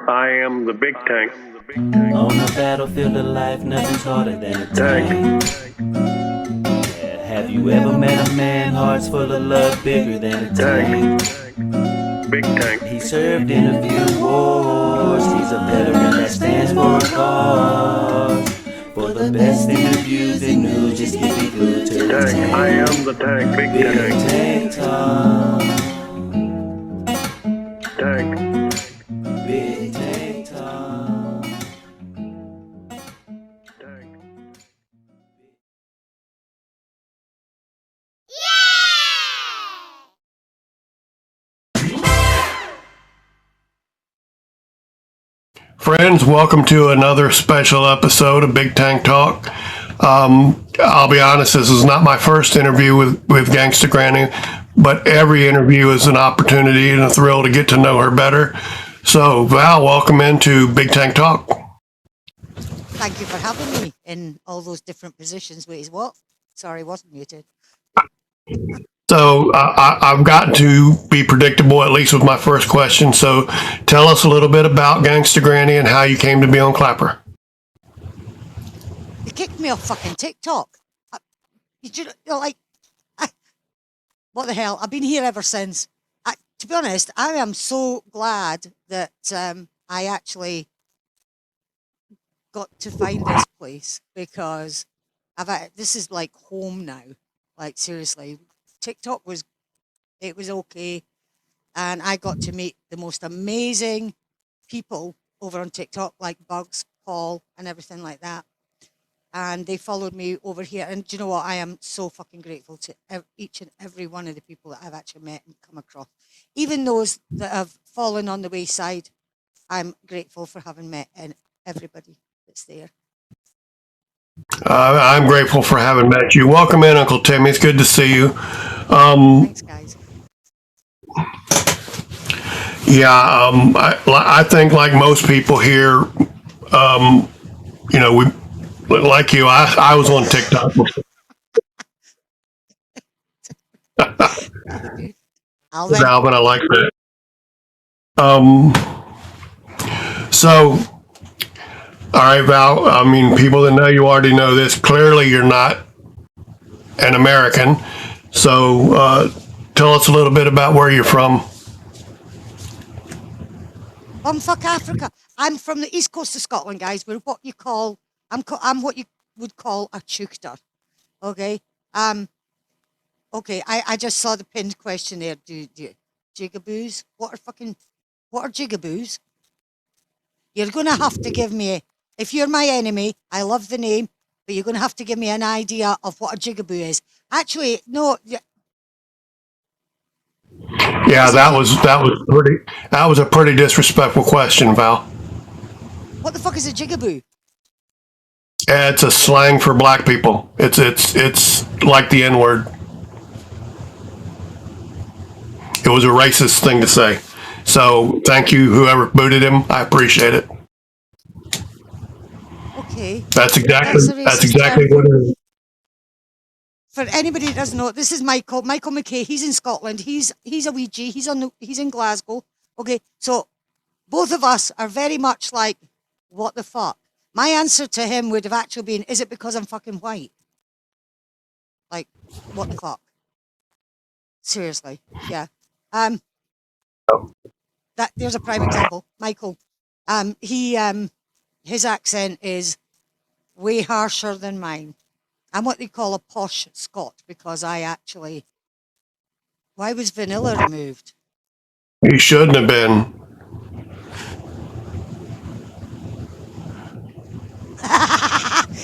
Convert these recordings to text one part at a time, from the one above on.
I am the big tank. On the battlefield of life, nothing's harder than a tank. Yeah, have you ever met a man, hearts full of love, bigger than a tank? Big tank. He served in a few wars, he's a veteran that stands for a cause. For the best interviews and news, just keep it glued to the tank. I am the tank, big BigTank Talk. Tank. BigTank Talk. Friends, welcome to another special episode of BigTank Talk. I'll be honest, this is not my first interview with Gangsta Granny, but every interview is an opportunity and a thrill to get to know her better. So, Val, welcome into BigTank Talk. Thank you for having me in all those different positions. Wait, what? Sorry, wasn't muted. So I've gotten to be predictable, at least with my first question. So tell us a little bit about Gangsta Granny and how you came to be on Clapper. They kicked me off fucking TikTok. What the hell? I've been here ever since. To be honest, I am so glad that I actually got to find this place because this is like home now. Like seriously. TikTok was okay, and I got to meet the most amazing people over on TikTok, like Bugs, Paul, and everything like that. And they followed me over here. And do you know what? I am so fucking grateful to each and every one of the people that I've actually met and come across. Even those that have fallen on the wayside, I'm grateful for having met and everybody that's there. I'm grateful for having met you. Welcome in, Uncle Timmy. It's good to see you. Thanks, guys. Yeah, I think like most people here, we like you. I was on TikTok before. Alvin, I like that. So. All right, Val, I mean, people that know you already know this. Clearly, you're not an American. So tell us a little bit about where you're from. Fuck Africa. I'm from the east coast of Scotland, guys. We're what you call, I'm what you would call a chukter. Okay? Okay, I just saw the pinned question there. Do jigaboos? What are jigaboos? You're going to have to give me, if you're my enemy, I love the name, but you're going to have to give me an idea of what a jigaboo is. Actually, no. Yeah, that was a pretty disrespectful question, Val. What the fuck is a jigaboo? It's a slang for black people. It's like the N-word. It was a racist thing to say. So thank you, whoever booted him. I appreciate it. Okay. That's exactly what it is. For anybody that doesn't know, this is Michael McKay. He's in Scotland. He's a wee G. He's in Glasgow. Okay, so both of us are very much like, what the fuck? My answer to him would have actually been, is it because I'm fucking white? Like, what the fuck? Seriously, yeah. There's a prime example. Michael, his accent is way harsher than mine. I'm what they call a posh Scot because why was vanilla removed? He shouldn't have been.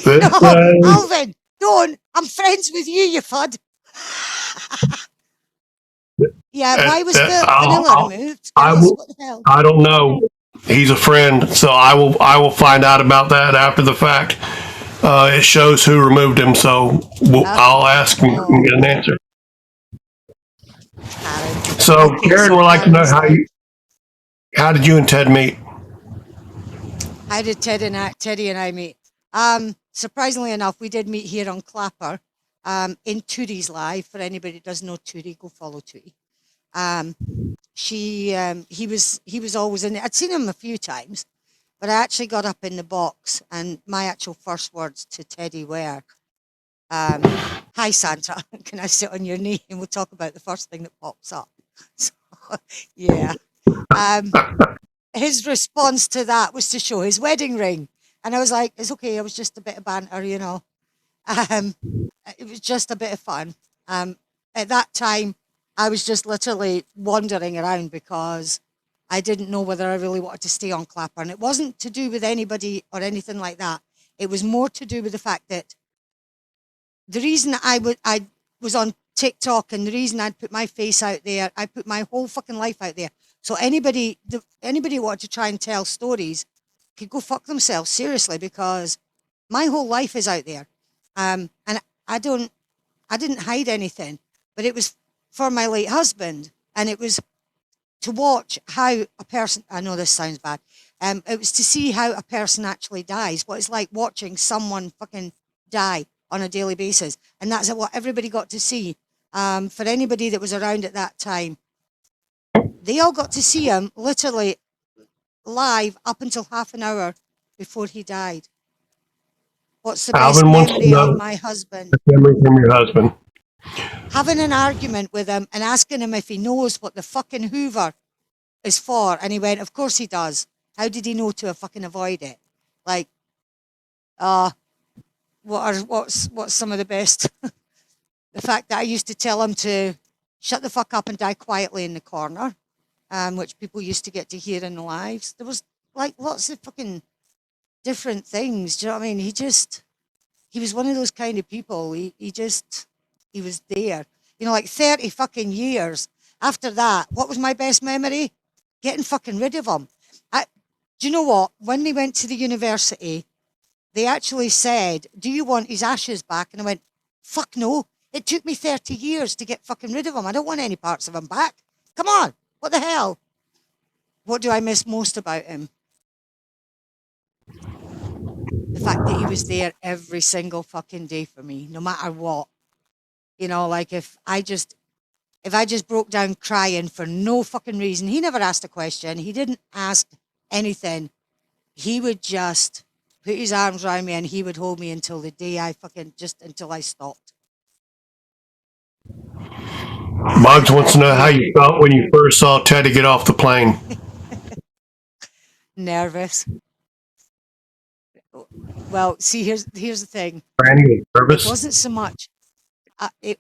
No, Alvin, don't. I'm friends with you, you fud. Yeah, why was vanilla removed? What the hell? I don't know. He's a friend, so I will find out about that after the fact. It shows who removed him, so I'll ask and get an answer. So, Karen would like to know how did you and Ted meet? How did Teddy and I meet? Surprisingly enough, we did meet here on Clapper in Tootie's Live. For anybody that doesn't know Tootie, go follow Tootie. He was always in it. I'd seen him a few times, but I actually got up in the box, and my actual first words to Teddy were, "Hi Santa, can I sit on your knee?" And we'll talk about the first thing that pops up. So, yeah. Um, his response to that was to show his wedding ring, and I was like, "It's okay. It was just a bit of banter, you know." Um, it was just a bit of fun. At that time, I was just literally wandering around because I didn't know whether I really wanted to stay on Clapper. And it wasn't to do with anybody or anything like that. It was more to do with the fact that the reason I was on TikTok and the reason I'd put my face out there, I put my whole fucking life out there. So anybody who wanted to try and tell stories could go fuck themselves, seriously, because my whole life is out there. And I didn't hide anything, but it was for my late husband, and it was to watch how a person, I know this sounds bad, it was to see how a person actually dies, what it's like watching someone fucking die on a daily basis. And that's what everybody got to see. For anybody that was around at that time, they all got to see him literally live up until half an hour before he died. What's the best Alvin wants to memory of know my husband? the memory from your husband. Having an argument with him and asking him if he knows what the fucking Hoover is for. And he went, of course he does. How did he know to fucking avoid it? Like, what's some of the best? The fact that I used to tell him to shut the fuck up and die quietly in the corner, which people used to get to hear in the lives. There was like lots of fucking different things. Do you know what I mean? He was one of those kind of people. He was there. You know, like 30 fucking years after that. What was my best memory? Getting fucking rid of him. Do you know what? When they went to the university, they actually said, "Do you want his ashes back?" And I went, "Fuck no. It took me 30 years to get fucking rid of him. I don't want any parts of him back. Come on. What the hell?" What do I miss most about him? The fact that he was there every single fucking day for me, no matter what. You know, like if I just broke down crying for no fucking reason, he never asked a question. He didn't ask anything. He would just put his arms around me and he would hold me until the day until I stopped. Bugs wants to know how you felt when you first saw Teddy get off the plane. Nervous. Well, see, here's the thing. Randy was It nervous. wasn't so much. It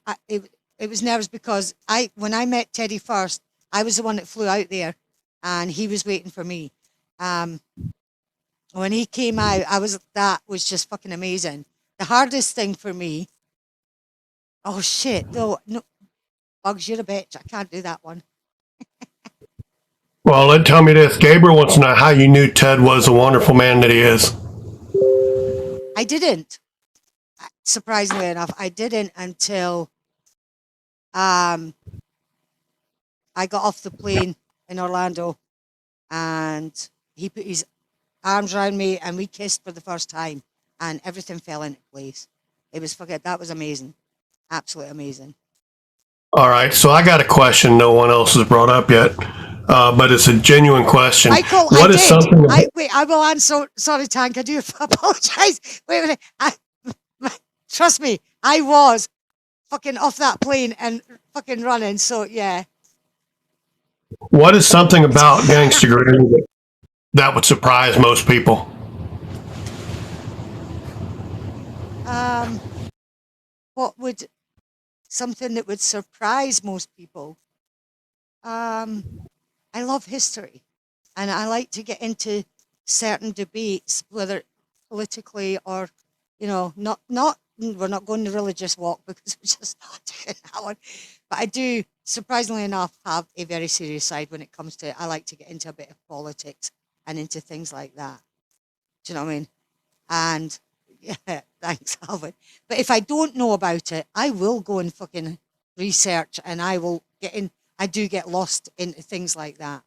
was nervous because when I met Teddy first, I was the one that flew out there, and he was waiting for me. When he came out, that was just fucking amazing. The hardest thing for me. Oh shit! No, Bugs, you're a bitch. I can't do that one. Well, tell me this. Gabriel wants to know how you knew Ted was the wonderful man that he is. I didn't. Surprisingly enough, I didn't until I got off the plane in Orlando, and he put his arms around me and we kissed for the first time, and everything fell into place. It was that was amazing. Absolutely amazing. All right, so I got a question no one else has brought up yet, but it's a genuine question. Michael, What is something? I will answer. Sorry, Tank, I do apologize. Wait a minute. Trust me, I was fucking off that plane and fucking running. So yeah. What is something about Gangsta Granny that would surprise most people? What would something that would surprise most people? I love history, and I like to get into certain debates, whether politically or, not. We're not going the religious walk because we're just not doing that one. But I do, surprisingly enough, have a very serious side when it comes to. I like to get into a bit of politics and into things like that. Do you know what I mean? And yeah, thanks, Alvin. But if I don't know about it, I will go and fucking research, and I will get in. I do get lost into things like that.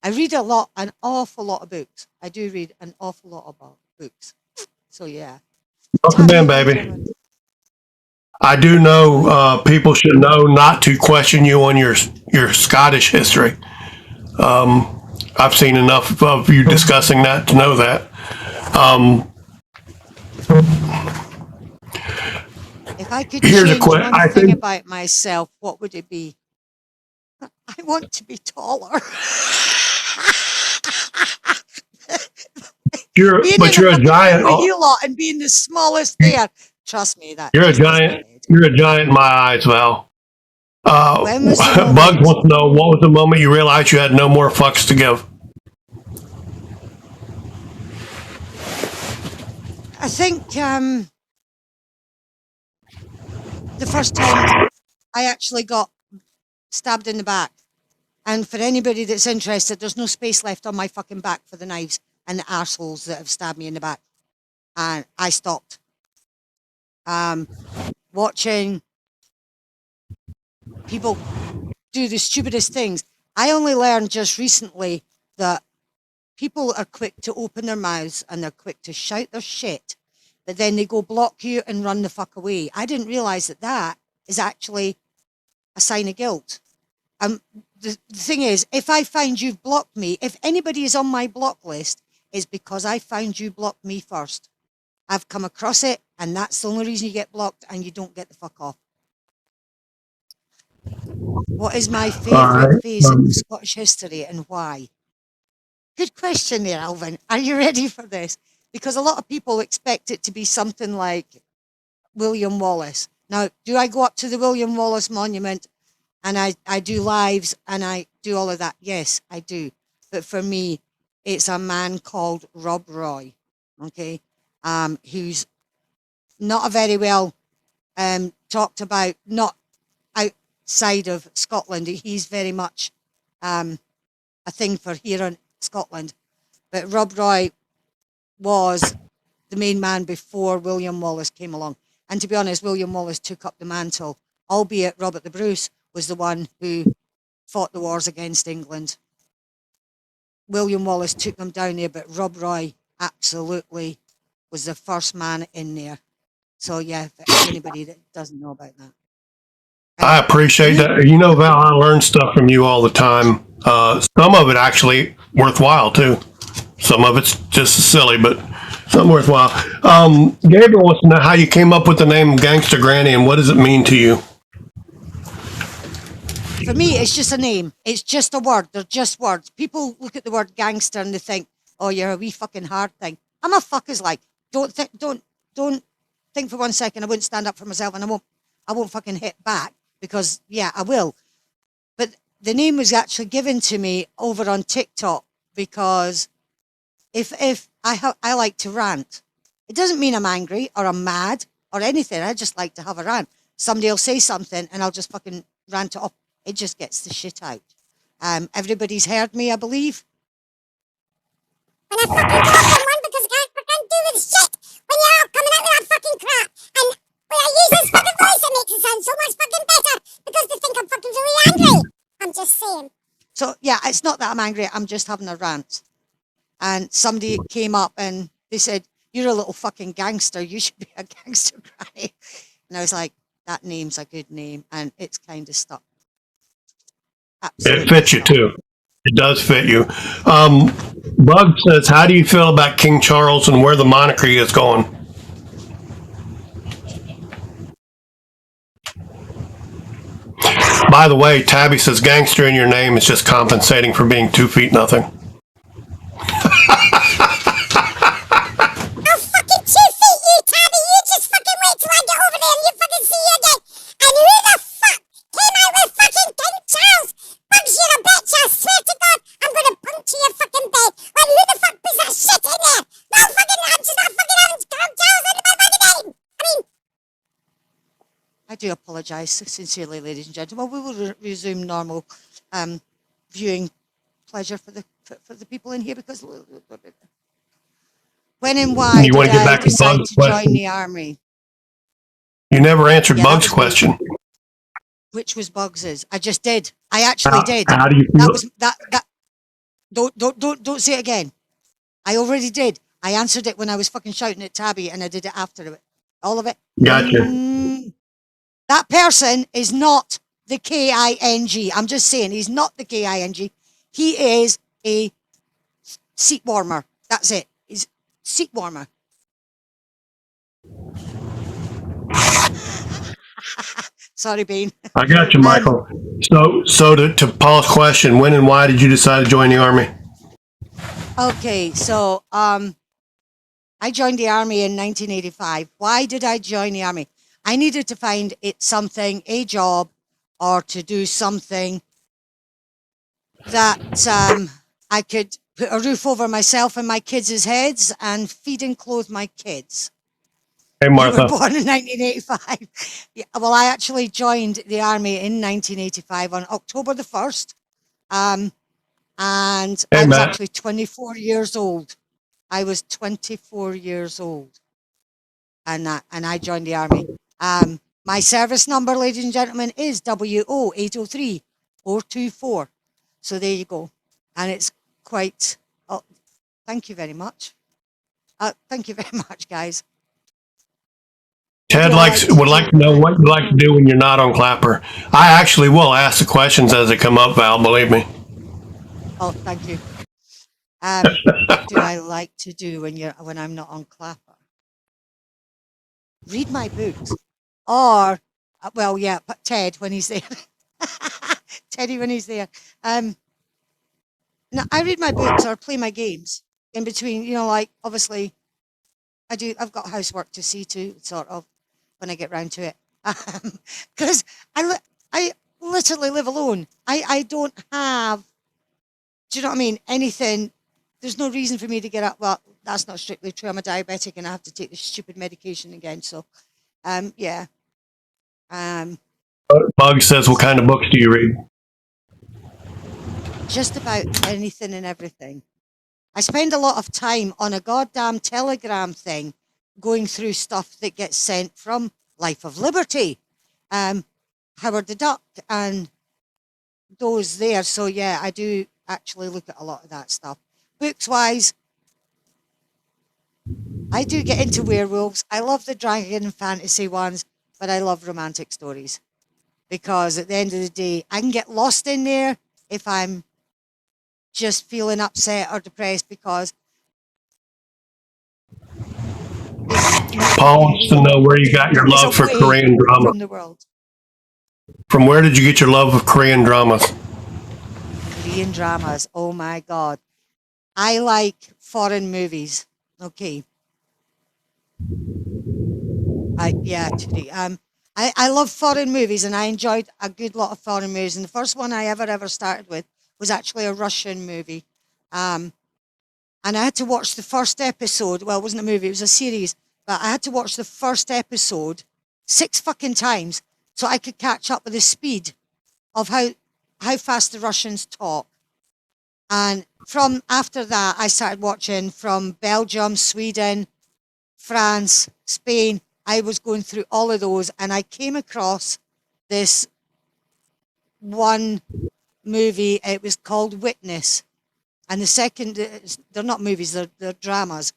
I read an awful lot of books. I do read an awful lot about books. So yeah. Welcome in, baby. I do know people should know not to question you on your Scottish history. I've seen enough of you discussing that to know that. If I could Here's a change question. one I thing think about myself, what would it be? I want to be taller. Being in a you're a fucking room giant. with you lot and being the smallest there, trust me, that You're a just does my giant. head. You're a giant in my eyes, Val. When was the Bugs moment? wants to know what was the moment you realized you had no more fucks to give. I think the first time I actually got stabbed in the back. And for anybody that's interested, there's no space left on my fucking back for the knives and the arseholes that have stabbed me in the back. And I stopped. Watching people do the stupidest things. I only learned just recently that people are quick to open their mouths and they're quick to shout their shit, but then they go block you and run the fuck away. I didn't realize that that is actually a sign of guilt. The thing is, if I find you've blocked me, if anybody is on my block list, it's because I found you blocked me first. I've come across it, and that's the only reason you get blocked and you don't get the fuck off. What is my All favourite right. phase of Scottish history and why? Good question there, Alvin. Are you ready for this? Because a lot of people expect it to be something like William Wallace. Now, do I go up to the William Wallace monument and I do lives and I do all of that? Yes, I do. But for me, it's a man called Rob Roy, okay, who's not a very well talked about, not outside of Scotland. He's very much a thing for here in Scotland. But Rob Roy was the main man before William Wallace came along. And to be honest, William Wallace took up the mantle, albeit Robert the Bruce was the one who fought the wars against England. William Wallace took them down there, but Rob Roy absolutely was the first man in there. So yeah, for anybody that doesn't know about that. I appreciate that. You know, Val, I learn stuff from you all the time. Some of it actually worthwhile too. Some of it's just silly, but some worthwhile. Gabriel wants to know how you came up with the name Gangster Granny and what does it mean to you? For me, it's just a name. It's just a word. They're just words. People look at the word gangster and they think, "Oh, you're a wee fucking hard thing." I'm a fuckers like. Don't think for 1 second I wouldn't stand up for myself, and I won't fucking hit back because yeah, I will. But the name was actually given to me over on TikTok because if I like to rant, it doesn't mean I'm angry or I'm mad or anything. I just like to have a rant. Somebody will say something and I'll just fucking rant it off. It just gets the shit out. Everybody's heard me, I believe. When I fucking talk on one because I can't fucking do with shit when you're all coming out with that fucking crap. And when I use this fucking voice, it makes it sound so much fucking better because they think I'm fucking really angry. I'm just saying. So yeah, it's not that I'm angry. I'm just having a rant. And somebody came up and they said, "You're a little fucking gangster. You should be a gangster granny." And I was like, that name's a good name. And it's kind of stuck. Absolutely It fits you stuck. too. It does fit you. Bug says, how do you feel about King Charles and where the monarchy is going? By the way, Tabby says gangster in your name is just compensating for being 2 feet nothing. I'll fucking 2 feet you, Tabby. You just fucking wait till I get over there and you fucking see you again. And who the fuck came out with fucking King Charles? Bugs, you're a bitch. I swear to God, I'm gonna puncture your fucking bed. Like, who the fuck puts that shit in there? No fucking answer that fucking having King Charles in my fucking name. I mean, I do apologise sincerely, ladies and gentlemen. We will resume normal viewing pleasure for the people in here because when and why You want did to get I back to decide Bug's to join question? the army? You never answered Yeah, that Bug's was me. question. Which was Bugs's. I just did. I actually did. How do you That feel? was that. Don't say it again. I already did. I answered it when I was fucking shouting at Tabby, and I did it after it. All of it. Gotcha. That person is not the King. I'm just saying, he's not the King. He is a seat warmer. That's it. He's seat warmer. Sorry, Bean. I got you, Michael. So to Paul's question, when and why did you decide to join the Army? Okay, so I joined the Army in 1985. Why did I join the Army? I needed to find it something, a job, or to do something that I could put a roof over myself and my kids' heads and feed and clothe my kids. Hey, They were Martha. born in 1985. Yeah, well, I actually joined the Army in 1985 on October the 1st. And Hey, I was Matt. actually 24 years old. I was 24 years old. And I joined the Army. My service number, ladies and gentlemen, is WO 803 424. So there you go. And it's quite, oh, thank you very much. Thank you very much, guys. Ted would like to know what you like to do when you're not on Clapper. I actually will ask the questions as they come up, Val, believe me. Oh, thank you. What do I like to do when I'm not on Clapper? Read my books. Or, well, yeah, but Ted when he's there. Teddy when he's there. No, I read my books or play my games in between, like obviously I've got housework to see to, sort of, when I get round to it. Because I literally live alone. I don't have, do you know what I mean? Anything, there's no reason for me to get up. Well, that's not strictly true. I'm a diabetic and I have to take this stupid medication again. So, yeah. Bug says, what kind of books do you read? Just about anything and everything. I spend a lot of time on a goddamn Telegram thing going through stuff that gets sent from Life of Liberty, Howard the Duck, and those there. So, yeah, I do actually look at a lot of that stuff. Books-wise, I do get into werewolves. I love the dragon and fantasy ones, but I love romantic stories. Because at the end of the day, I can get lost in there if I'm just feeling upset or depressed because Paul wants to know where you got your love for Korean drama. From the world. From where did you get your love of Korean dramas? Korean dramas. Oh my God. I like foreign movies. Okay. Actually. I love foreign movies and I enjoyed a good lot of foreign movies. And the first one I ever started with was actually a Russian movie. And I had to watch the first episode. Well, it wasn't a movie, it was a series. But I had to watch the first episode 6 fucking times so I could catch up with the speed of how fast the Russians talk. And from after that, I started watching from Belgium, Sweden, France, Spain. I was going through all of those and I came across this one movie. It was called Witness. And the second, they're not movies, they're dramas,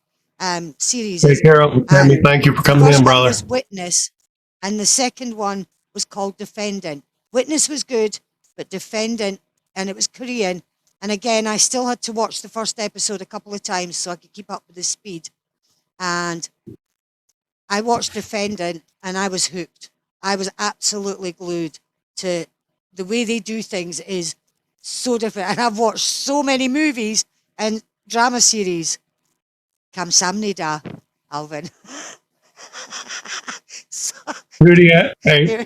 series. Hey, Carol, Tammy, thank you for coming in, brother. The first one was Witness, and the second one was called Defendant. Witness was good, but Defendant, and it was Korean. And again, I still had to watch the first episode a couple of times so I could keep up with the speed. And I watched Defendant, and I was hooked. I was absolutely glued to the way they do things is so different. And I've watched so many movies and drama series. Kamsamnida, Alvin. Trudy, hey,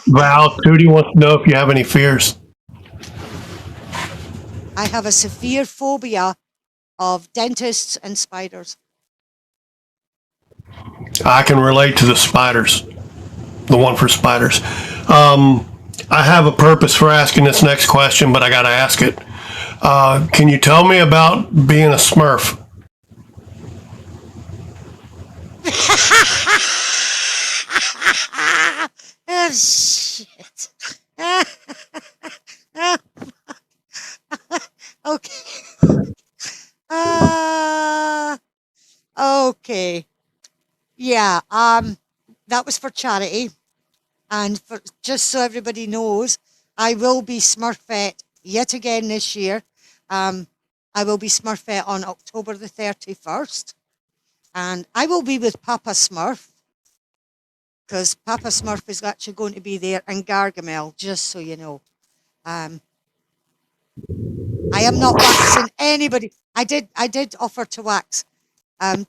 Val, Trudy wants to know if you have any fears. I have a severe phobia of dentists and spiders. I can relate to the spiders, the one for spiders. I have a purpose for asking this next question, but I got to ask it. Can you tell me about being a Smurf? Oh, shit. Okay. Okay. Yeah, that was for charity. And for, just so everybody knows, I will be Smurfette yet again this year. I will be Smurfette on October the 31st. And I will be with Papa Smurf, because Papa Smurf is actually going to be there, and Gargamel, just so you know. I am not waxing anybody. I did offer to wax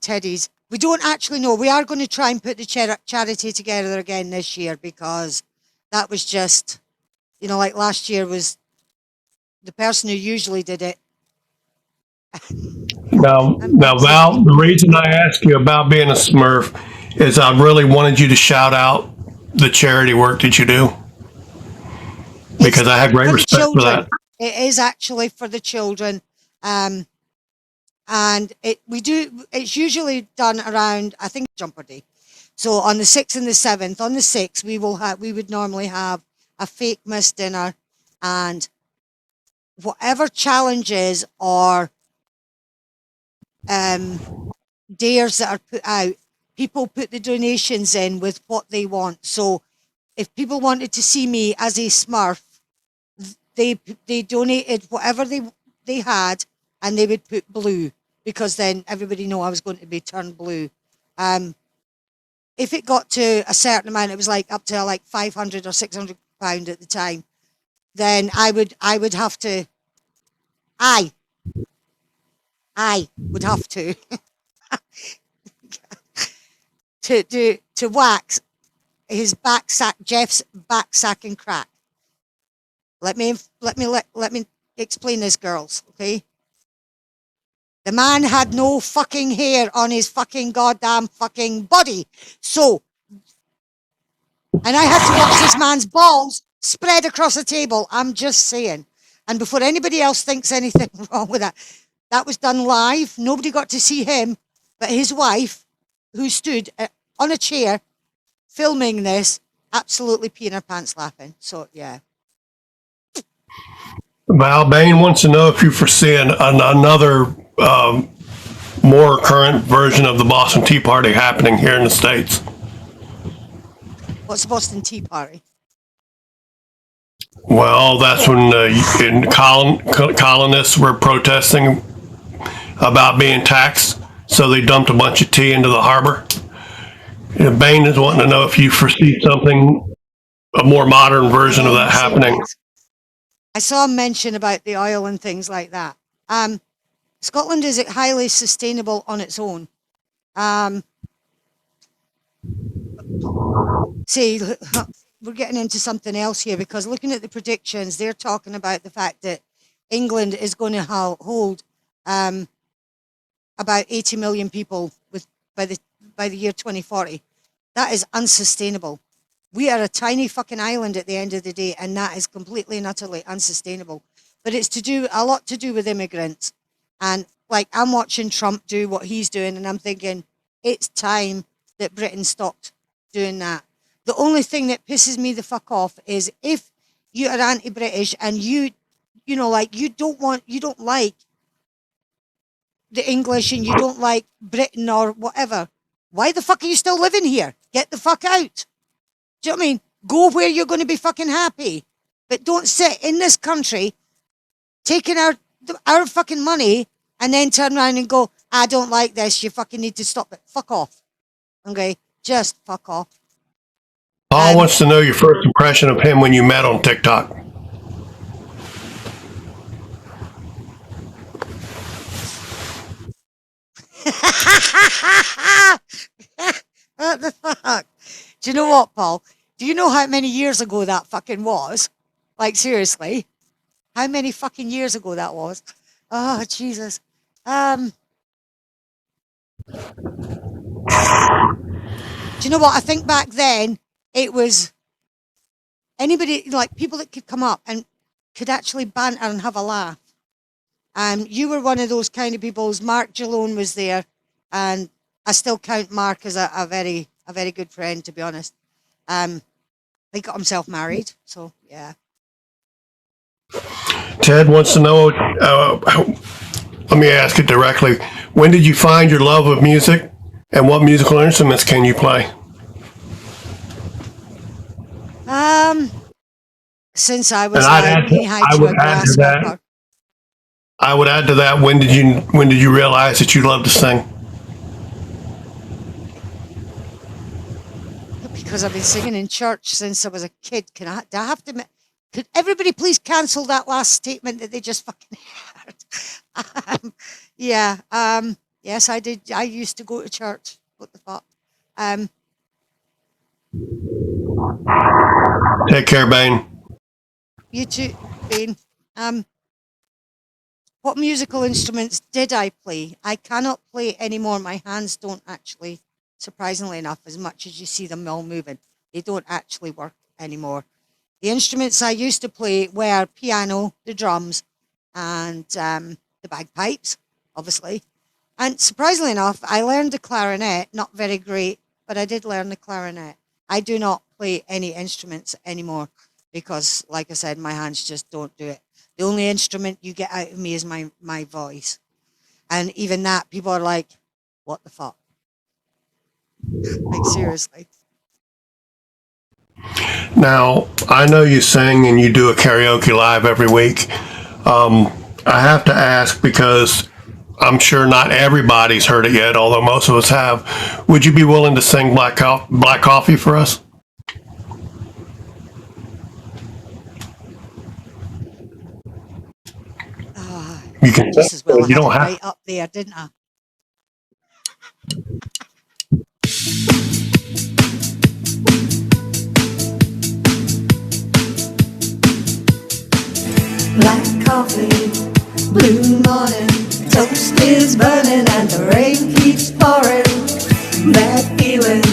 Teddy's. We don't actually know. We are going to try and put the charity together again this year, because that was just, you know, like last year was the person who usually did it. Now, Val, the reason I asked you about being a Smurf is I really wanted you to shout out the charity work that you do, because I have great respect for that. It is actually for the children, and it's usually done around, I think, Jumper Day. So on the 6th and the 7th, on the 6th, we would normally have a fake miss dinner, and whatever challenges or dares that are put out, people put the donations in with what they want. So if people wanted to see me as a Smurf, they donated whatever they had, and they would put blue, because then everybody know I was going to be turned blue. If it got to a certain amount, it was like up to like 500 or 600 pound at the time, then I would have to, I would have to to wax his back sack, Jeff's back sack and crack. Let me explain this, girls, okay? The man had no fucking hair on his fucking goddamn fucking body. So, and I had to watch this man's balls spread across the table. I'm just saying. And before anybody else thinks anything wrong with that, that was done live. Nobody got to see him, but his wife, who stood on a chair filming this, absolutely peeing her pants laughing. So, yeah. Val, Bain wants to know if you foresee another more current version of the Boston Tea Party happening here in the States. What's the Boston Tea Party? Well, that's when colonists were protesting about being taxed, so they dumped a bunch of tea into the harbor. Bain is wanting to know if you foresee something, a more modern version of that happening. I saw a mention about the oil and things like that. Scotland is highly sustainable on its own. See, we're getting into something else here, because looking at the predictions, they're talking about the fact that England is going to hold about 80 million people by the year 2040. That is unsustainable. We are a tiny fucking island at the end of the day, and that is completely and utterly unsustainable. But it's a lot to do with immigrants. And like, I'm watching Trump do what he's doing, and I'm thinking, it's time that Britain stopped doing that. The only thing that pisses me the fuck off is if you are anti-British and you don't like the English and you don't like Britain or whatever, why the fuck are you still living here? Get the fuck out. Do you know what I mean? Go where you're going to be fucking happy. But don't sit in this country taking our fucking money and then turn around and go, I don't like this, you fucking need to stop it. Fuck off. Okay? Just fuck off. Paul wants to know your first impression of him when you met on TikTok. What the fuck? Do you know what, Paul? Do you know how many years ago that fucking was? Like, seriously? How many fucking years ago that was? Oh, Jesus. Do you know what? I think back then, it was anybody, like people that could come up and could actually banter and have a laugh. You were one of those kind of people. Mark Gillone was there, and I still count Mark as a very good friend, to be honest. He got himself married, so yeah. Ted wants to know, let me ask it directly. When did you find your love of music, and what musical instruments can you play? Since I And was like knee high I to would a add to that. grasshopper. I would add to that. When did you realize that you loved to sing? Because I've been singing in church since I was a kid. Do I have to? Could everybody please cancel that last statement that they just fucking heard? Yeah. Yes, I did. I used to go to church. What the fuck? Take care, Bane. You too, Bane. What musical instruments did I play? I cannot play anymore. My hands don't actually, surprisingly enough, as much as you see them all moving, they don't actually work anymore. The instruments I used to play were piano, the drums, and the bagpipes, obviously. And surprisingly enough, I learned the clarinet, not very great, but I did learn the clarinet. I do not play any instruments anymore because, like I said, my hands just don't do it. The only instrument you get out of me is my voice. And even that, people are like, what the fuck? Like, seriously. Now, I know you sing and you do a karaoke live every week. I have to ask because I'm sure not everybody's heard it yet, although most of us have. Would you be willing to sing Black Coffee for us? You can. Just as well I You had don't it have. right up there, didn't I? Black coffee, blue morning, toast is burning and the rain keeps pouring. That feeling,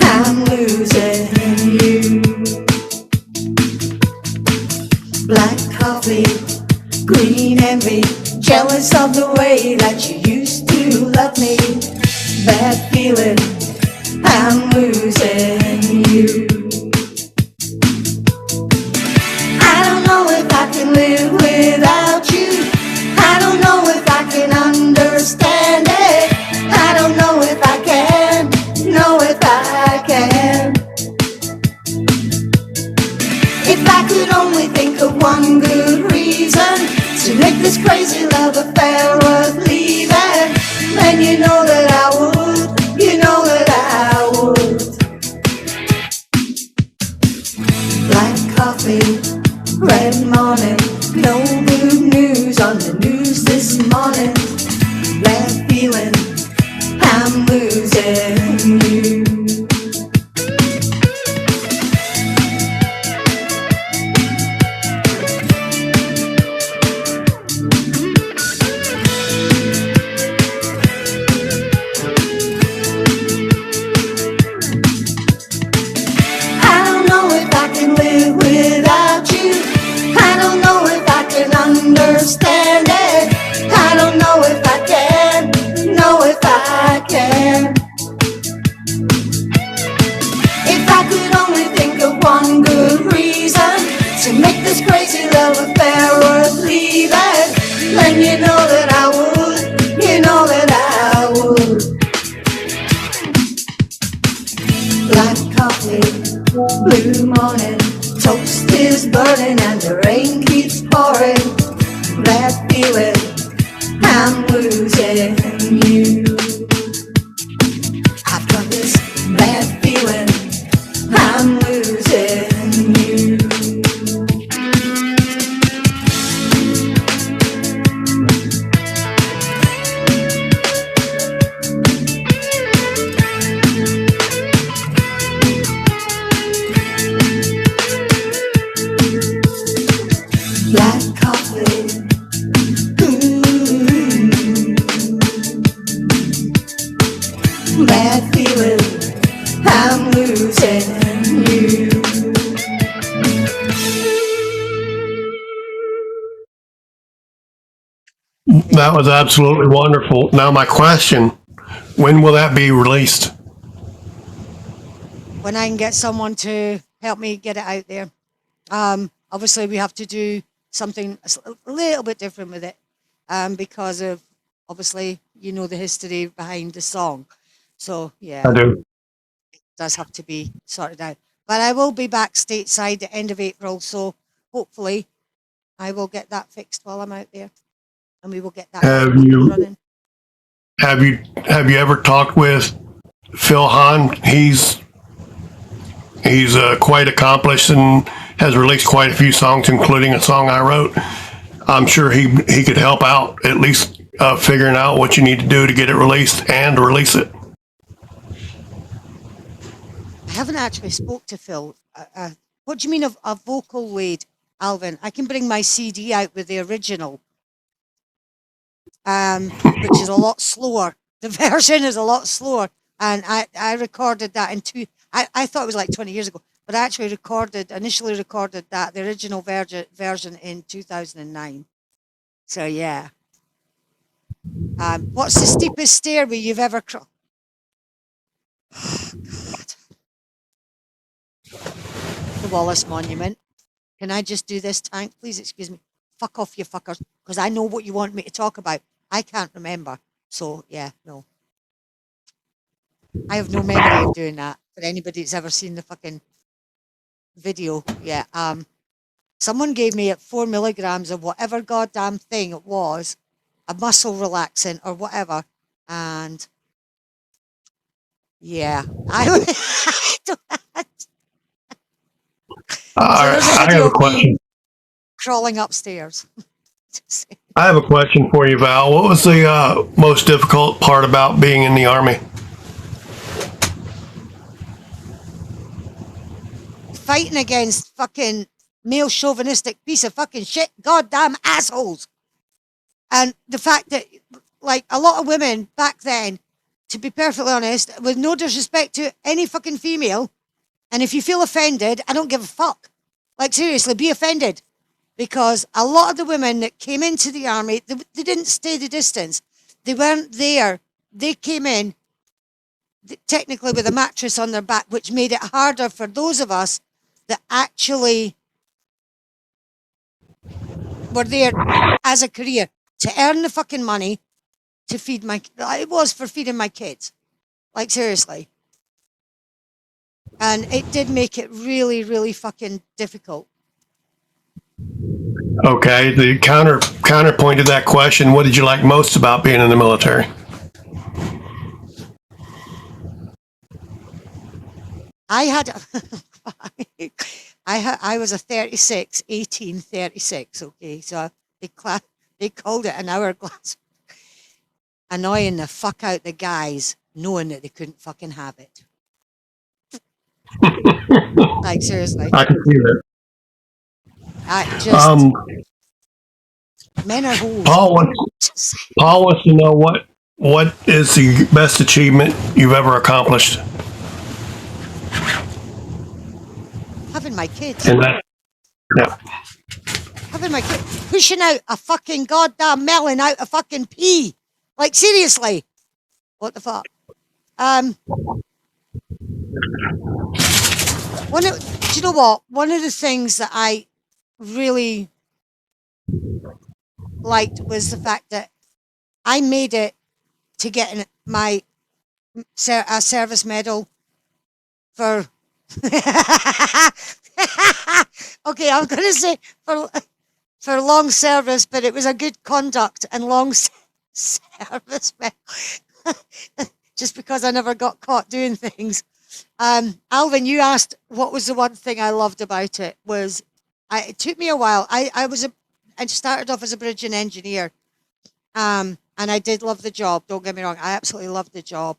I'm losing you. Black coffee, green envy, jealous of the way that you used to love me. Bad feeling, I'm losing you. I don't know if I can live without you. I don't know if I can understand it. I don't know if I can, know if I can. If I could only think of one good reason to make this crazy love affair worth leaving, then you know that I would, you know that I would. Black coffee, red morning, no good news on the news this morning. Bad feeling, I'm losing you. I don't know if I can live without you. I don't know if I can understand it. I don't know if I can, know if I can. If I could only think of one good reason to make this crazy love affair worth leaving, then you know that I would, you know that I would. Black coffee, blue morning, toast is burning and the rain keeps pouring. That feeling, I'm losing you. I've got this bad feeling, I'm losing you. Black coffee, bad feeling, I'm losing you. That was absolutely wonderful. Now, my question: when will that be released? When I can get someone to help me get it out there. Obviously, we have to do something a little bit different with it because of, obviously, you know, the history behind the song. So, yeah, I do. it does have to be sorted out. But I will be back stateside at the end of April, so hopefully I will get that fixed while I'm out there, and we will get that Have up and you running. have you ever talked with Phil Hahn? He's quite accomplished and has released quite a few songs, including a song I wrote. I'm sure he could help out at least figuring out what you need to do to get it released and release it. I haven't actually spoke to Phil. What do you mean a vocal lead, Alvin? I can bring my CD out with the original, which is a lot slower. The version is a lot slower, and I recorded that in I thought it was like 20 years ago, but I actually initially recorded the original version in 2009. So yeah. What's the steepest stairway you've ever crossed? The Wallace Monument. Can I just do this, Tank? Please excuse me. Fuck off, you fuckers, because I know what you want me to talk about. I can't remember. So yeah, no. I have no memory of doing that. For anybody that's ever seen the fucking video, yeah. Someone gave me 4 milligrams of whatever goddamn thing it was, a muscle relaxant or whatever, and yeah, I don't. So there's a I have video a of me question. crawling upstairs. I have a question for you, Val. What was the most difficult part about being in the Army? Fighting against fucking male chauvinistic piece of fucking shit, goddamn assholes. And the fact that, like, a lot of women back then, to be perfectly honest, with no disrespect to any fucking female, and if you feel offended, I don't give a fuck. Like, seriously, be offended. Because a lot of the women that came into the army, they didn't stay the distance. They weren't there. They came in technically with a mattress on their back, which made it harder for those of us that actually were there as a career to earn the fucking money to feed it was for feeding my kids. Like, seriously. And it did make it really, really fucking difficult. Okay, the counterpoint to that question, what did you like most about being in the military? I had, I was a 36, 1836, okay? So they called it an hourglass. Annoying the fuck out the guys, knowing that they couldn't fucking have it. Like, seriously. I can see that. Men are hoes. Paul wants to know what is the best achievement you've ever accomplished? Having my kids. And that, yeah. Having my kids. Pushing out a fucking goddamn melon out of fucking pea. Like, seriously. What the fuck? Do you know what? One of the things that I really liked was the fact that I made it to get my service medal for okay, I'm gonna say for long service, but it was a good conduct and long service medal. Just because I never got caught doing things. Alvin, you asked what was the one thing I loved about it. It took me a while. I started off as a bridging engineer, and I did love the job. Don't get me wrong, I absolutely loved the job.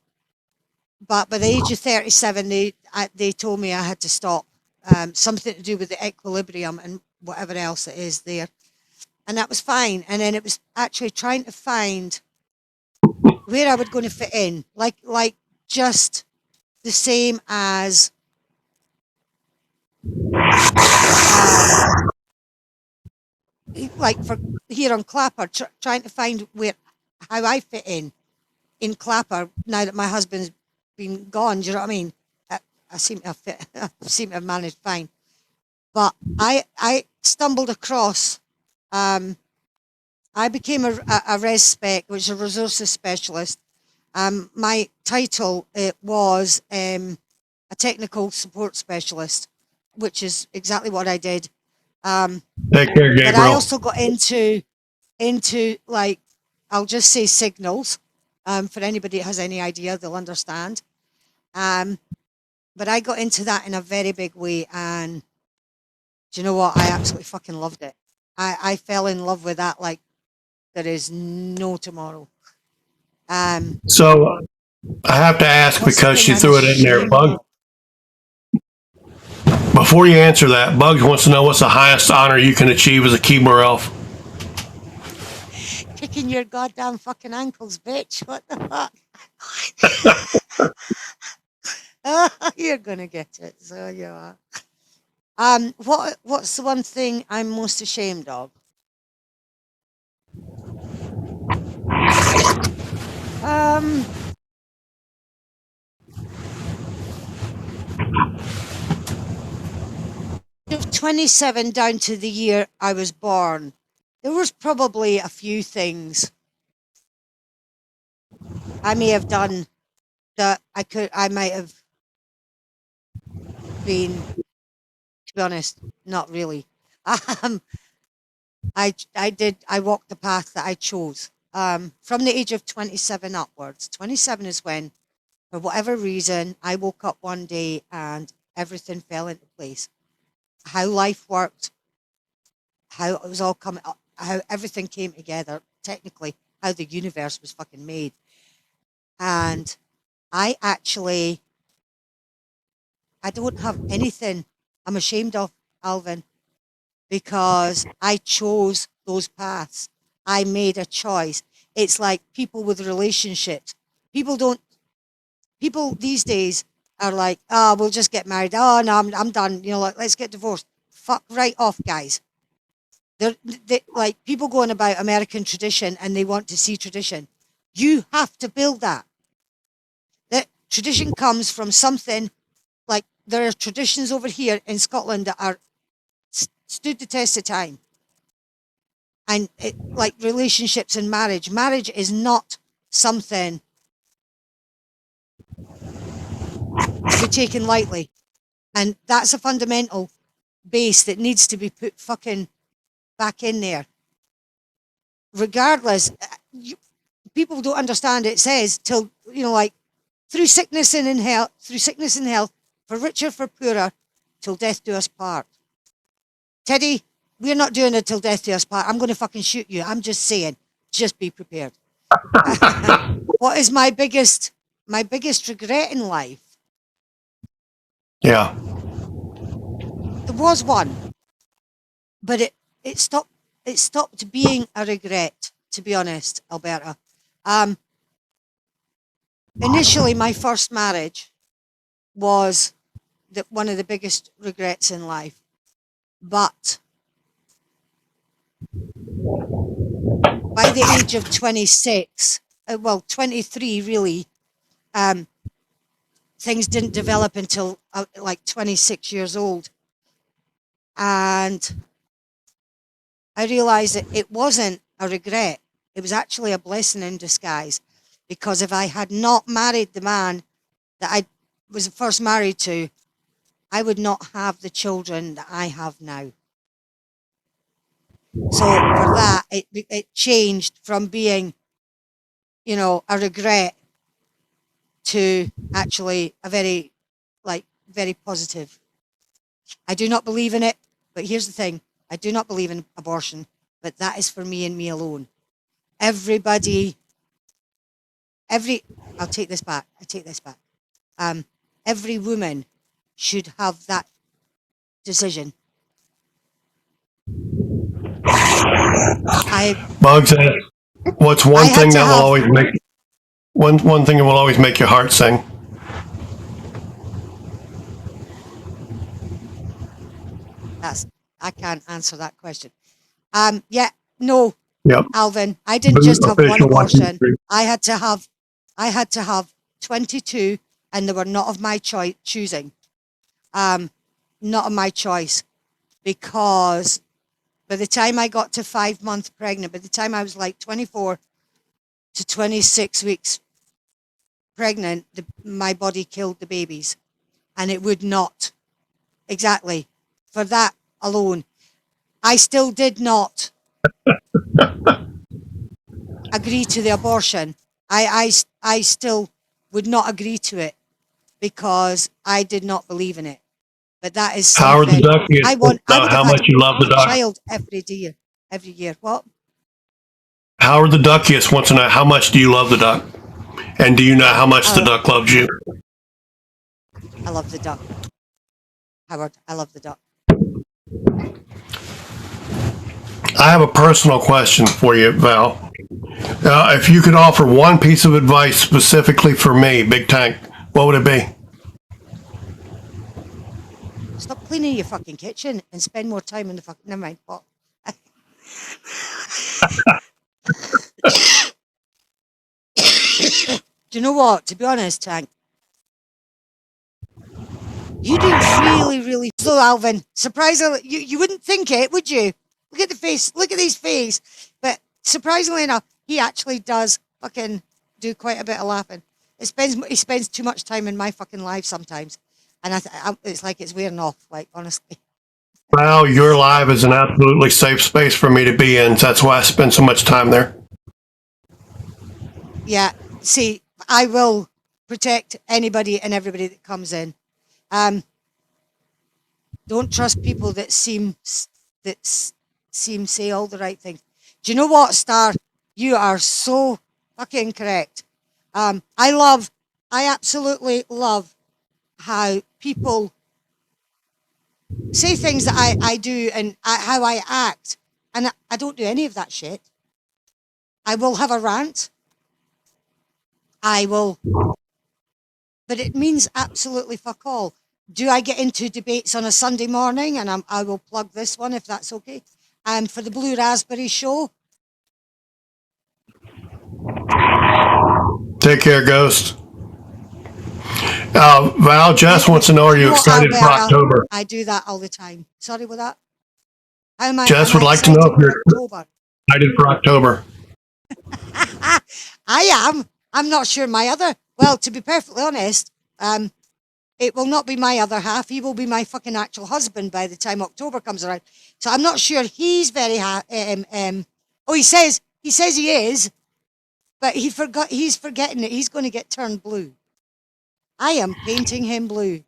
But by the age of 37, they told me I had to stop. Something to do with the equilibrium and whatever else it is there, and that was fine. And then it was actually trying to find where I was going to fit in, like just the same as like for here on Clapper, trying to find how I fit in Clapper now that my husband's been gone. Do you know what I mean? I seem to have managed fine, but I stumbled across. I became a res spec, which is a resources specialist. My title it was a technical support specialist, which is exactly what I did. Take care, But I Gabriel. also got into like, I'll just say signals. For anybody that has any idea, they'll understand. But I got into that in a very big way, and do you know what? I absolutely fucking loved it. I fell in love with that like there is no tomorrow. So I have to ask What's the because thing she I'm threw it in there. ashamed Bug, of? before you answer that, Bugs wants to know what's the highest honor you can achieve as a Keebler elf. Kicking your goddamn fucking ankles, bitch. What the fuck? You're gonna get it, so you are. What's the one thing I'm most ashamed of? Um, of 27 down to the year I was born, there was probably a few things I may have done that I might have been, to be honest, not really. Um, I walked the path that I chose. From the age of 27 upwards. 27 is when, for whatever reason, I woke up one day and everything fell into place. How life worked, how it was all coming up, how everything came together, technically, how the universe was fucking made. And I actually, I don't have anything I'm ashamed of, Alvin, because I chose those paths. I made a choice. It's like people with relationships. People don't, people these days are like, oh, we'll just get married. Oh, no, I'm done. You know, like, let's get divorced. Fuck right off, guys. They like people going about American tradition and they want to see tradition. You have to build that. That tradition comes from something like there are traditions over here in Scotland that are stood the test of time. And it, like relationships and marriage is not something to be taken lightly. And that's a fundamental base that needs to be put fucking back in there. Regardless, people don't understand it says till, you know, like through sickness and in health, for richer, for poorer, till death do us part. Teddy, we're not doing it till death do us part. I'm going to fucking shoot you. I'm just saying, just be prepared. What is my biggest regret in life? Yeah. There was one, but it stopped being a regret, to be honest, Alberta. Initially, my first marriage was one of the biggest regrets in life, but by the age of 26, 23 really, things didn't develop until like 26 years old. And I realized that it wasn't a regret. It was actually a blessing in disguise. Because if I had not married the man that I was first married to, I would not have the children that I have now. So for that, it changed from being, you know, a regret to actually a very, very positive. I do not believe in it, but here's the thing. I do not believe in abortion, but that is for me and me alone. I'll take this back. Every woman should have that decision. Bugs, what's one I had thing to that will have, always make one thing that will always make your heart sing? I can't answer that question. Yeah, no, Yep. Alvin, I didn't just have one Official 1, 2, abortion. 3. I had to have 22, and they were not of my choosing. Not of my choice, because by the time I got to 5 months pregnant, by the time I was like 24 to 26 weeks pregnant, my body killed the babies. and it would not. Exactly. For that alone. I still did not agree to the abortion. I still would not agree to it because I did not believe in it. But that is Howard the something Duckiest I wants to know would how have had much you love the a duck. child every year. What? Howard the Duckiest wants to know how much do you love the duck? And do you know how much the duck loves you? I love the duck. Howard, I love the duck. I have a personal question for you, Val. If you could offer one piece of advice specifically for me, Big Tank, what would it be? Stop cleaning your fucking kitchen and spend more time in the fucking. Never mind. What? Do you know what? To be honest, Tank, you do really, really slow, Alvin. Surprisingly, you wouldn't think it, would you? Look at the face. Look at his face. But surprisingly enough, he actually does fucking do quite a bit of laughing. He spends too much time in my fucking life sometimes, and it's like it's wearing off. Like honestly. Val, your live is an absolutely safe space for me to be in. So that's why I spend so much time there. Yeah. See, I will protect anybody and everybody that comes in. Don't trust people that seem say all the right things. Do you know what, Star? You are so fucking correct. I absolutely love how people say things that I do and how I act, and I don't do any of that shit. I will have a rant. I will, but it means absolutely fuck all. Do I get into debates on a Sunday morning? And I will plug this one if that's okay. For the Blue Raspberry Show. Take care, Ghost. Val, Jess wants to know, are you excited for October? I do that all the time. Sorry with that. How am I? Jess would like to know if you're excited for October. I am. I'm not sure my other. Well, to be perfectly honest, it will not be my other half. He will be my fucking actual husband by the time October comes around. So I'm not sure he's very he says he is, but he's forgetting that he's going to get turned blue. I am painting him blue.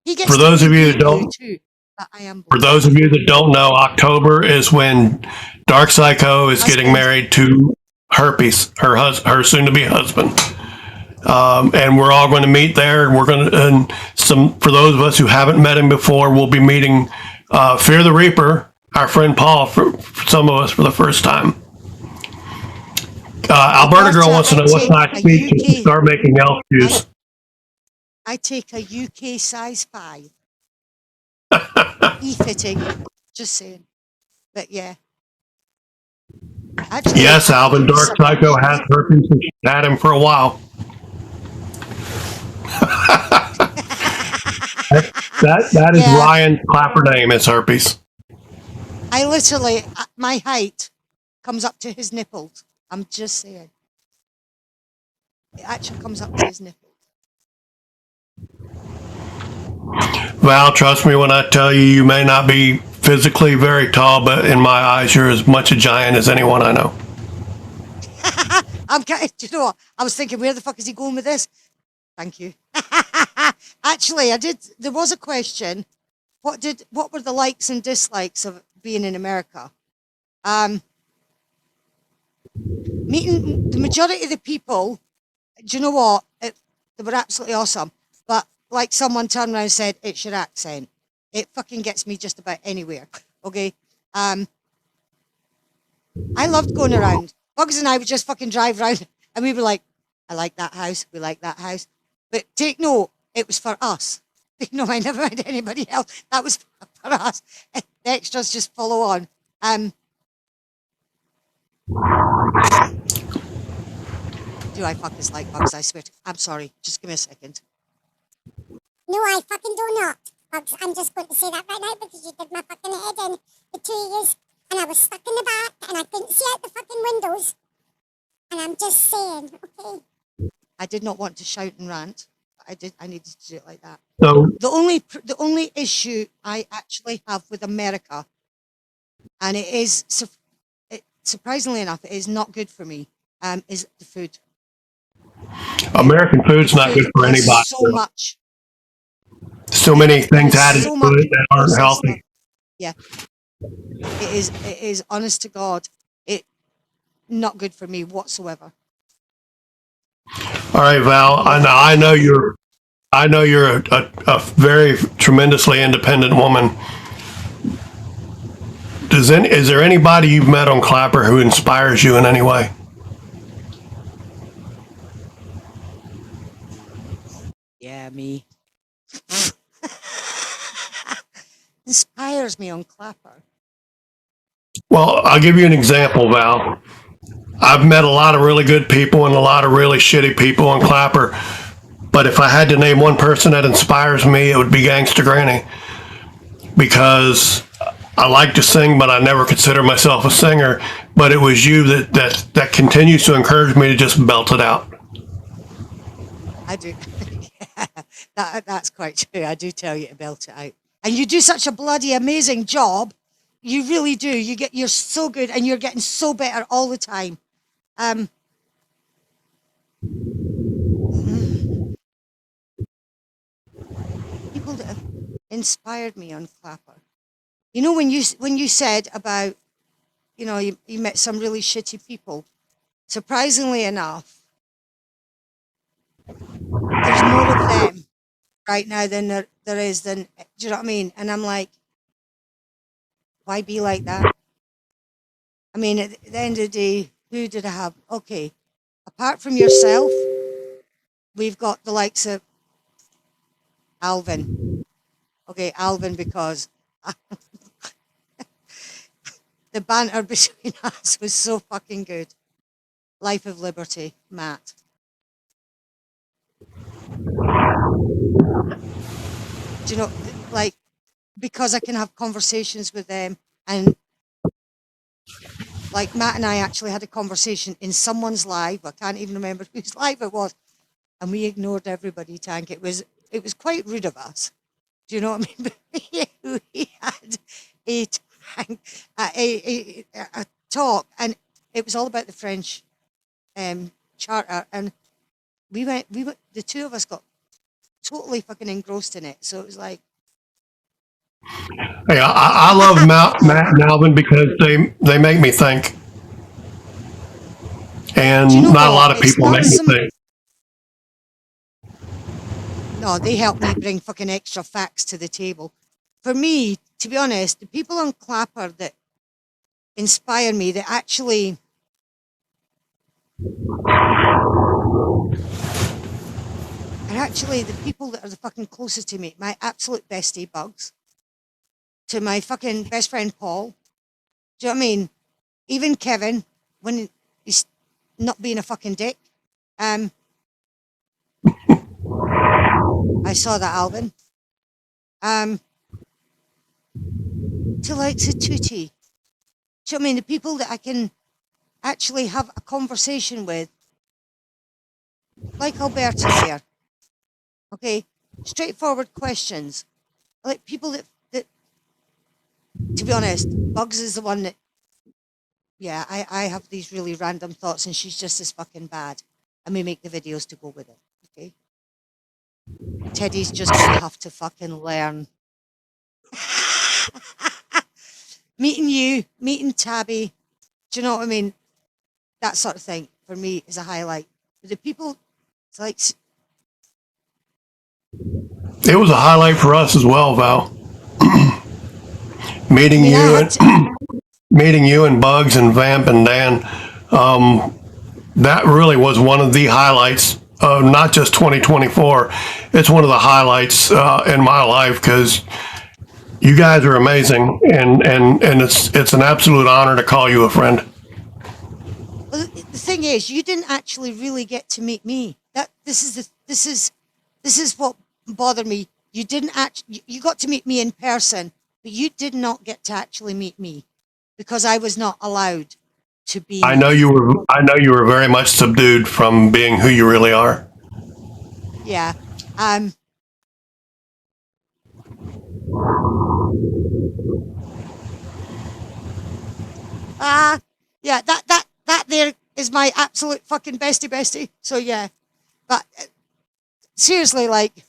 He gets for those of you that don't too, but I am blue. For those of you that don't know, October is when Dark Psycho is getting married to Herpes, her soon-to-be husband. And we're all going to meet there. And for those of us who haven't met him before, we'll be meeting Fear the Reaper, our friend Paul, for some of us for the first time. Alberta Girl wants to know what size feet to start making elf shoes. I take a UK size 5. E-fitting, just saying. But yeah. Actually, yes, Alvin, Dark Psycho has herpes and she's had him for a while. that is Ryan's clapper name is herpes. I literally, my height comes up to his nipples. I'm just saying. It actually comes up to his nipples. Val, trust me when I tell you, you may not be physically very tall, but in my eyes, you're as much a giant as anyone I know. Do you know what? I was thinking, where the fuck is he going with this? Thank you. Actually, there was a question. What were the likes and dislikes of being in America? Meeting the majority of the people, do you know what? They were absolutely awesome. But like someone turned around and said, it's your accent. It fucking gets me just about anywhere. Okay? I loved going around. Bugs and I would just fucking drive around and we were like, I like that house. We like that house. But take note, it was for us. No, I never had anybody else. That was for us. The extras just follow on. Do I fuck this like Bugs? I swear to. I'm sorry. Just give me a second. No, I fucking do not. Bugs, I'm just going to say that right now because you did my fucking head in the 2 years and I was stuck in the back and I couldn't see out the fucking windows. And I'm just saying, okay. I did not want to shout and rant. I needed to do it like that. So, The only issue I actually have with America, and surprisingly enough, it is not good for me, is the food. American food's not good for Has anybody. so much. So many things There's added so to much it that aren't processed stuff. healthy. Yeah, it is honest to God, it not good for me whatsoever. All right, Val. I know you're a very tremendously independent woman. Is there anybody you've met on Clapper who inspires you in any way? Yeah, me. Inspires me on Clapper. Well, I'll give you an example, Val. I've met a lot of really good people and a lot of really shitty people on Clapper. But if I had to name one person that inspires me, it would be Gangsta Granny. Because I like to sing, but I never consider myself a singer. But it was you that continues to encourage me to just belt it out. I do. That's quite true. I do tell you to belt it out. And you do such a bloody amazing job. You really do. You're so good and you're getting so better all the time. People that have inspired me on Clapper. You know, when you said about, you met some really shitty people, surprisingly enough, there's more of them right now than there is do you know what I mean? And I'm like, why be like that? I mean, at the end of the day, who did I have? Okay, apart from yourself, we've got the likes of Alvin. Okay, Alvin, because the banter between us was so fucking good. Life of Liberty, Matt. Do you know, like, because I can have conversations with them, and like Matt and I actually had a conversation in someone's live. I can't even remember whose live it was, and we ignored everybody. Tank. It was quite rude of us. Do you know what I mean? We had a talk, and it was all about the French charter, and we went. The two of us got totally fucking engrossed in it. So it was like, Hey, I love Matt and Alvin because they make me think, and you know not a what? lot of It's people not make me some- think. No, they helped me bring fucking extra facts to the table. For me, to be honest, the people on Clapper that inspire me, that actually are actually the people that are the fucking closest to me. My absolute bestie, Bugs, to my fucking best friend, Paul. Do you know what I mean? Even Kevin, when he's not being a fucking dick. I saw that, Alvin. To like to Tootie. Do you know what I mean? The people that I can actually have a conversation with, like Alberta's here. Okay, straightforward questions. Like people that, to be honest, Bugs is the one that, yeah, I have these really random thoughts and she's just as fucking bad. And we make the videos to go with it, okay? Teddy's just gonna have to fucking learn. Meeting Tabby, do you know what I mean? That sort of thing, for me, is a highlight. But the people, it's like, It was a highlight for us as well, Val. I mean, Meeting you and Bugs and Vamp and Dan. That really was one of the highlights of not just 2024. It's one of the highlights in my life because you guys are amazing, and it's an absolute honor to call you a friend. well, the thing is, you didn't actually really get to meet me. This is what bothered me. You didn't you got to meet me in person, but you did not get to actually meet me because I was not allowed to be. I know you were very much subdued from being who you really are. Yeah, Um, yeah, that there is my absolute fucking bestie. So yeah, but seriously, like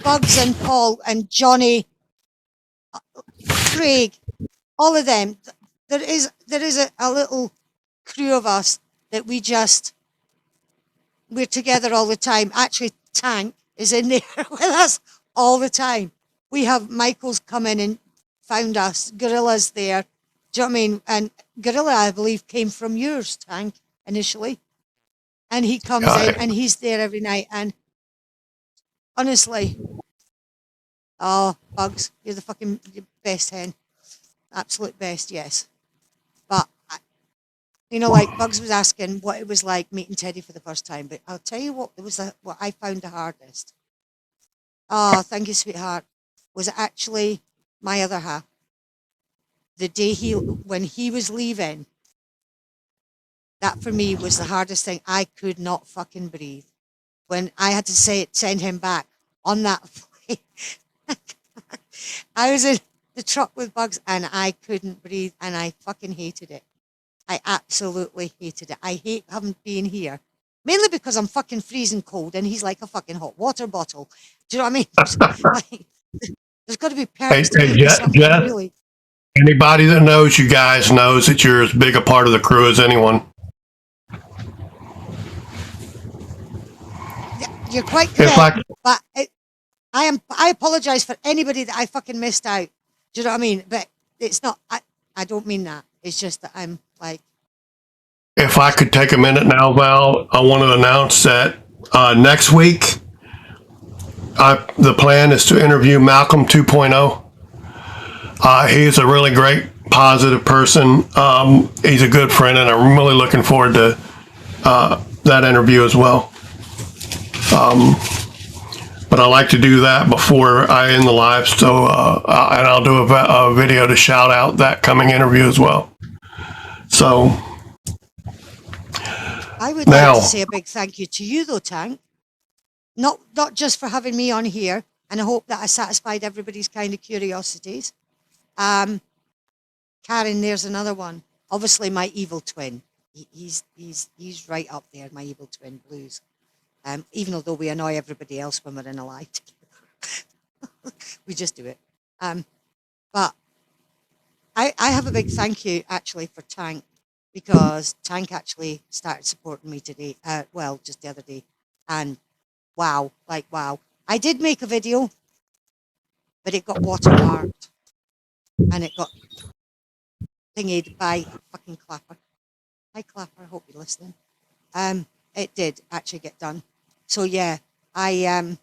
Bugs and Paul and Johnny, Craig, all of them. There is a little crew of us that we're together all the time. Actually, Tank is in there with us all the time. We have Michael's come in and found us. Gorilla's there. Do you know what I mean? And Gorilla, I believe, came from yours, Tank, initially. And he comes in and he's there every night. And honestly, oh, Bugs, you're the fucking best hen. Absolute best, yes. But, like Bugs was asking what it was like meeting Teddy for the first time. But I'll tell you what, what I found the hardest. Oh, thank you, sweetheart. Was actually my other half. The day when he was leaving, that for me was the hardest thing. I could not fucking breathe. When I had to send him back on that flight. I was in the truck with Bugs and I couldn't breathe and I fucking hated it. I absolutely hated it. I hate having been here. Mainly because I'm fucking freezing cold and he's like a fucking hot water bottle. Do you know what I mean? There's got to be perks to making something, really. Anybody that knows you guys knows that you're as big a part of the crew as anyone. You're quite correct, but I apologize for anybody that I fucking missed out. Do you know what I mean? But it's not, I don't mean that. It's just that I'm like. If I could take a minute now, Val, I want to announce that next week, the plan is to interview Malcolm 2.0. He's a really great, positive person. He's a good friend, and I'm really looking forward to that interview as well. But I like to do that before I end the live, so and I'll do a video to shout out that coming interview as well. So I would like to say a big thank you to you, though, Tank. Not just for having me on here, and I hope that I satisfied everybody's kind of curiosities. Karen, there's another one. Obviously, my evil twin. He's right up there, my evil twin, Blues. Even although we annoy everybody else when we're in a live together. We just do it. But I have a big thank you, actually, for Tank, because Tank actually started supporting me today, just the other day. And wow. I did make a video, but it got watermarked. And it got thingied by fucking Clapper. Hi, Clapper. I hope you're listening. It did actually get done. So yeah, I'm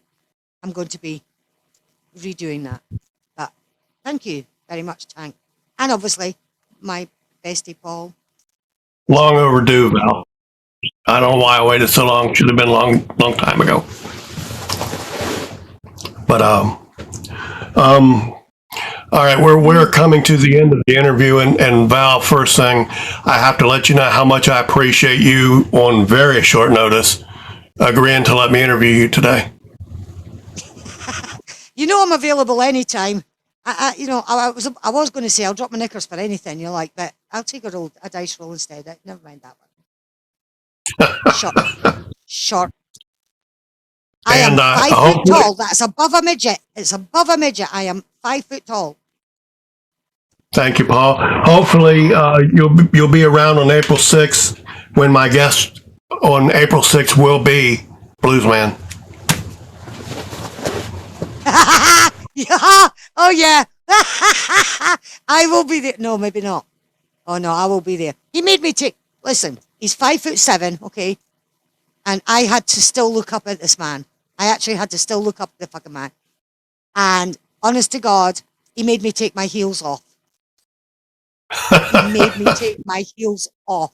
going to be redoing that. But thank you very much, Tank, and obviously my bestie Paul. Long overdue, Val. I don't know why I waited so long. Should have been a long time ago. But all right, we're coming to the end of the interview, and Val, first thing, I have to let you know how much I appreciate you on very short notice agreeing to let me interview you today. You know I'm available anytime. I was going to say I'll drop my knickers for anything you like, but I'll take a dice roll instead. Never mind that one. Short. I am 5 feet tall. That's above a midget. It's above a midget. I am 5 foot tall. Thank you, Paul. Hopefully, you'll be around on April 6th when my guest on April 6th will be Bluesman. Yeah. Oh yeah. I will be there. No, maybe not. Oh no, I will be there. He made me take. Listen, he's 5'7", okay, and I had to still look up at this man. I actually had to still look up at the fucking man. And honest to God, he made me take my heels off. He made me take my heels off.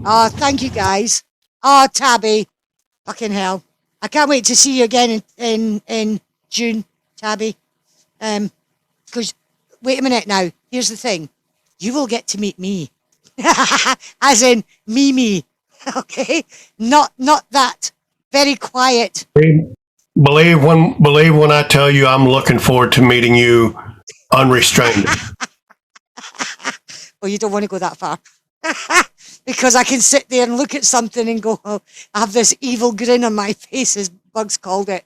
Oh, thank you guys. Oh, Tabby. Fucking hell. I can't wait to see you again in June, Tabby. Because, wait a minute now. Here's the thing. You will get to meet me. As in, me. Okay, not that very quiet. Believe when I tell you I'm looking forward to meeting you unrestrained. Well, you don't want to go that far. Because I can sit there and look at something and go, oh, I have this evil grin on my face, as Bugs called it.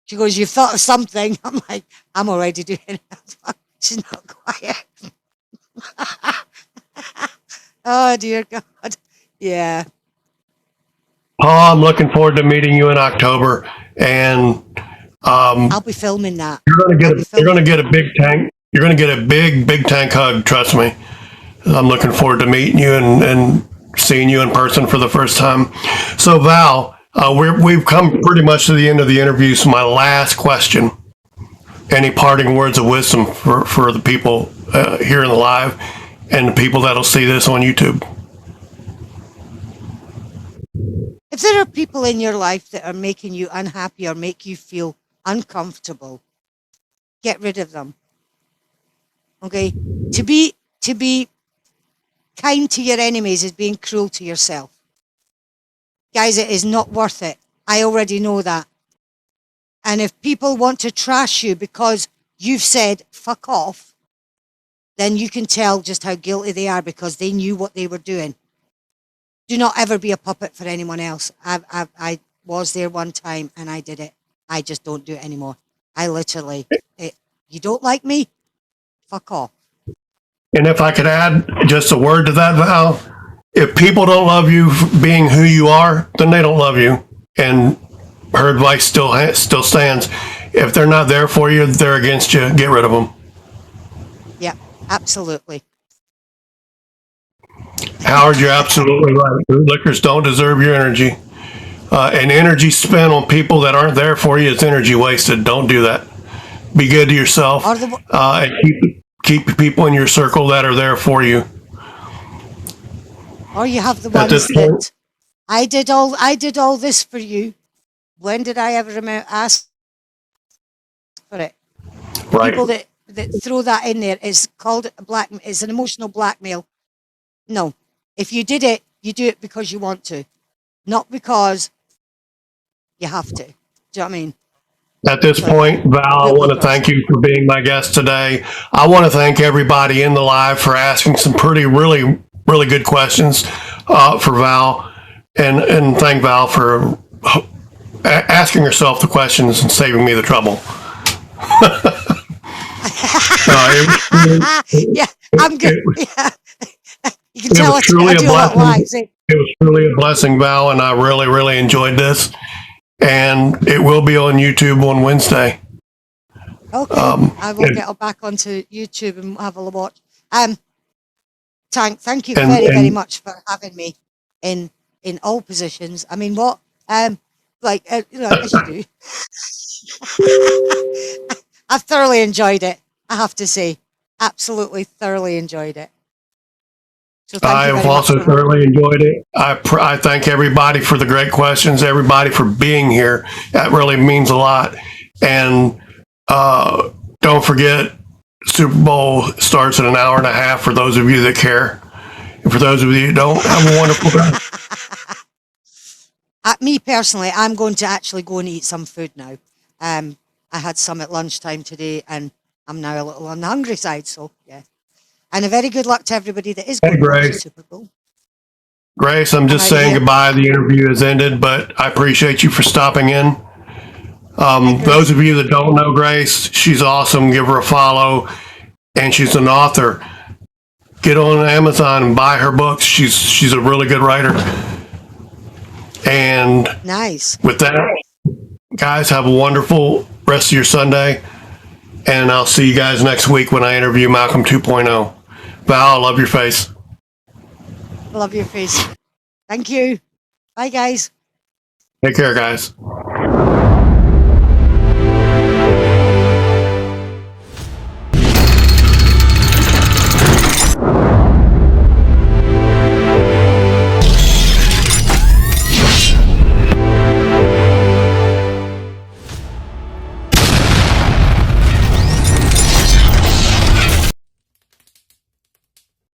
She goes, you've thought of something. I'm like, I'm already doing it. She's not quiet. Oh, dear God. Yeah. Paul, I'm looking forward to meeting you in October, and I'll be filming that. you're gonna get a big tank. You're gonna get a big tank hug. Trust me. I'm looking forward to meeting you and seeing you in person for the first time. So Val, we've come pretty much to the end of the interview. So my last question: any parting words of wisdom for the people here in the live and the people that'll see this on YouTube? If there are people in your life that are making you unhappy or make you feel uncomfortable, get rid of them. Okay? To be kind to your enemies is being cruel to yourself. Guys, it is not worth it. I already know that. And if people want to trash you because you've said fuck off, then you can tell just how guilty they are because they knew what they were doing. Do not ever be a puppet for anyone else. I was there one time and I did it. I just don't do it anymore. I literally, you don't like me? Fuck off. And if I could add just a word to that, Val, if people don't love you for being who you are, then they don't love you. And her advice still stands. If they're not there for you, they're against you. Get rid of them. Yeah, absolutely. Howard, you're absolutely right. Liquors don't deserve your energy. And energy spent on people that aren't there for you is energy wasted. Don't do that. Be good to yourself, and keep people in your circle that are there for you. Or you have the At ones this point, that I did all this for you. When did I ever ask for it? right. People that throw that in there, it's called it's an emotional blackmail. No. If you did it, you do it because you want to, not because you have to. Do you know what I mean? At this point, Val, I want to thank you for being my guest today. I want to thank everybody in the live for asking some really good questions for Val, and thank Val for asking herself the questions and saving me the trouble. Yeah, I'm good. Yeah. You can It tell was truly a blessing. It was truly a blessing, Val, and I really enjoyed this. And it will be on YouTube on Wednesday. Okay, I will get back onto YouTube and have a watch. Tank, thank you very much for having me in all positions. I mean, what as you do. I've thoroughly enjoyed it. I have to say, absolutely thoroughly enjoyed it. So I have also thoroughly enjoyed it. I thank everybody for the great questions, everybody for being here. That really means a lot. And don't forget, Super Bowl starts in an hour and a half for those of you that care. And for those of you who don't, have a wonderful day. Me personally, I'm going to actually go and eat some food now. I had some at lunchtime today, and I'm now a little on the hungry side. So, yeah. And a very good luck to everybody that is going to watch the Super Bowl. Grace, I'm just saying goodbye. The interview has ended, but I appreciate you for stopping in. Those of you that don't know Grace, she's awesome. Give her a follow. And she's an author. Get on Amazon and buy her books. She's a really good writer. And nice. With that, guys, have a wonderful rest of your Sunday. And I'll see you guys next week when I interview Malcolm 2.0. Val, I love your face. I love your face. Thank you. Bye, guys. Take care, guys.